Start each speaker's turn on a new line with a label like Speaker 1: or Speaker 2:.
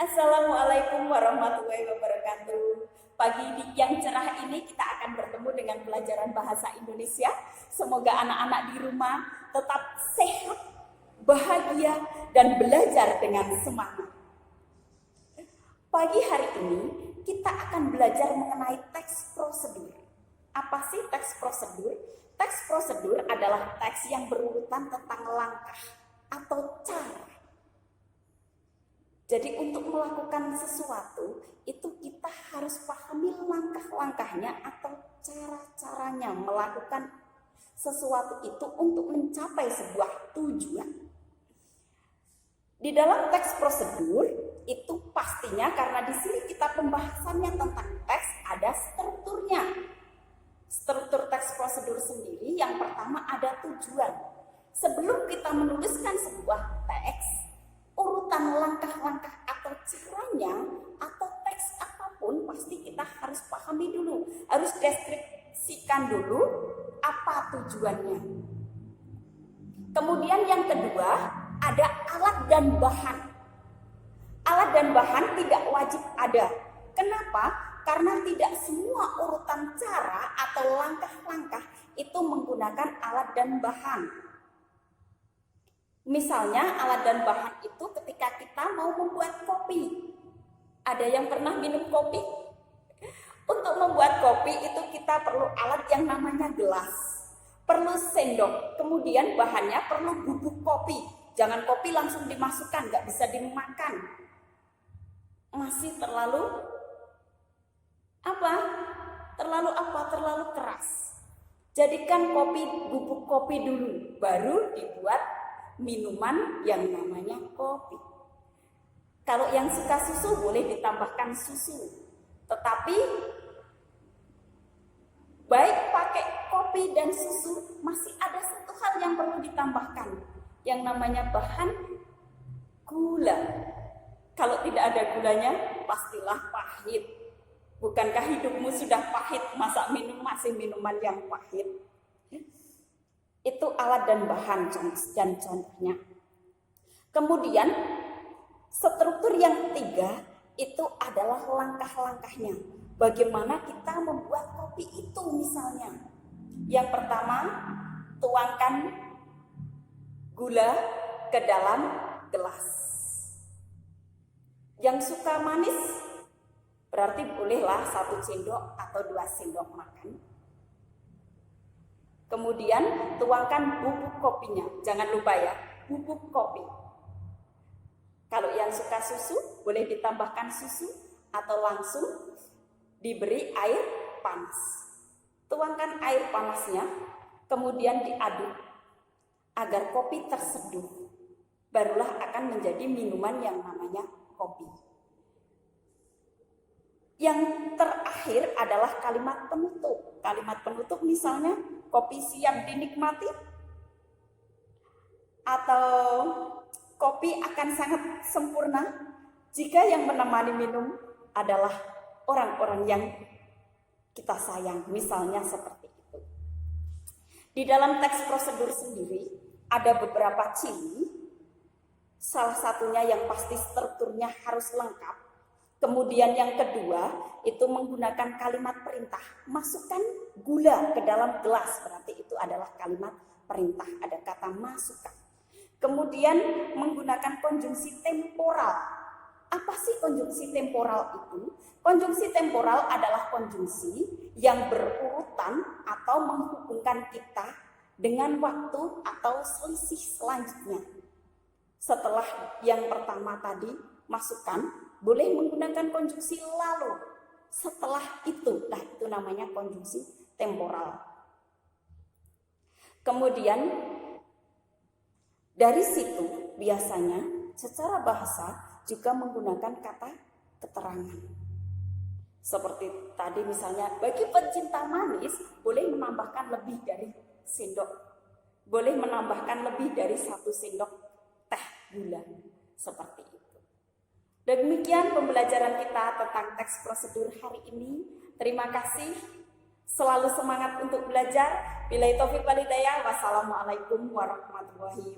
Speaker 1: Assalamualaikum warahmatullahi wabarakatuh. Yang cerah ini kita akan bertemu dengan pelajaran bahasa Indonesia. Semoga anak-anak di rumah tetap sehat, bahagia, dan belajar dengan semangat. Pagi hari ini kita akan belajar mengenai teks prosedur. Apa sih teks prosedur? Teks prosedur adalah teks yang berurutan tentang langkah atau cara. Jadi untuk melakukan sesuatu, itu kita harus pahami langkah-langkahnya atau cara-caranya melakukan sesuatu itu untuk mencapai sebuah tujuan. Di dalam teks prosedur, itu pastinya karena di sini kita pembahasannya tentang teks, ada strukturnya. Struktur teks prosedur sendiri yang pertama ada tujuan. Sebelum kita menuliskan sebuah teks, urutan langkah-langkah atau caranya atau teks apapun pasti kita harus pahami dulu, harus deskripsikan dulu apa tujuannya. Kemudian yang kedua ada alat dan bahan. Alat dan bahan tidak wajib ada. Kenapa? Karena tidak semua urutan cara atau langkah-langkah itu menggunakan alat dan bahan. Misalnya alat dan bahan itu ketika kita mau membuat kopi. Ada yang pernah minum kopi? Untuk membuat kopi itu kita perlu alat yang namanya gelas. Perlu sendok, kemudian bahannya perlu bubuk kopi. Jangan kopi langsung dimasukkan, nggak bisa dimakan. Masih terlalu apa? Terlalu keras. Jadikan bubuk kopi dulu, baru dibuat minuman yang namanya kopi. Kalau yang suka susu boleh ditambahkan susu. Tetapi baik pakai kopi dan susu masih ada satu hal yang perlu ditambahkan. Yang namanya bahan gula. Kalau tidak ada gulanya pastilah pahit. Bukankah hidupmu sudah pahit, masa masih minuman yang pahit? Itu alat dan bahan dan contohnya. Kemudian struktur yang ketiga itu adalah langkah-langkahnya. Bagaimana kita membuat kopi itu misalnya. Yang pertama, tuangkan gula ke dalam gelas. Yang suka manis berarti bolehlah 1 sendok atau 2 sendok makan. Kemudian tuangkan bubuk kopinya. Jangan lupa ya, bubuk kopi. Kalau yang suka susu, boleh ditambahkan susu atau langsung diberi air panas. Tuangkan air panasnya, kemudian diaduk agar kopi terseduh. Barulah akan menjadi minuman yang namanya kopi. Yang terakhir adalah kalimat penutup. Kalimat penutup misalnya, kopi siap dinikmati, atau kopi akan sangat sempurna jika yang menemani minum adalah orang-orang yang kita sayang. Misalnya seperti itu. Di dalam teks prosedur sendiri ada beberapa ciri. Salah satunya yang pasti strukturnya harus lengkap. Kemudian yang kedua itu menggunakan kalimat perintah. Masukkan gula ke dalam gelas, berarti itu adalah kalimat perintah. Ada kata masukkan. Kemudian menggunakan konjungsi temporal. Apa sih konjungsi temporal itu? Konjungsi temporal adalah konjungsi yang berurutan atau menghubungkan kita dengan waktu atau selisih selanjutnya. Setelah yang pertama tadi masukkan, boleh menggunakan konjungsi lalu. Setelah itu, itu namanya konjungsi temporal. Kemudian dari situ biasanya secara bahasa juga menggunakan kata keterangan. Seperti tadi misalnya, bagi pencinta manis boleh menambahkan lebih dari sendok. Boleh menambahkan lebih dari 1 sendok teh gula. Seperti itu. Demikian pembelajaran kita tentang teks prosedur hari ini. Terima kasih. Selalu semangat untuk belajar. Billahi taufiq wal hidayah. Wassalamualaikum warahmatullahi wabarakatuh.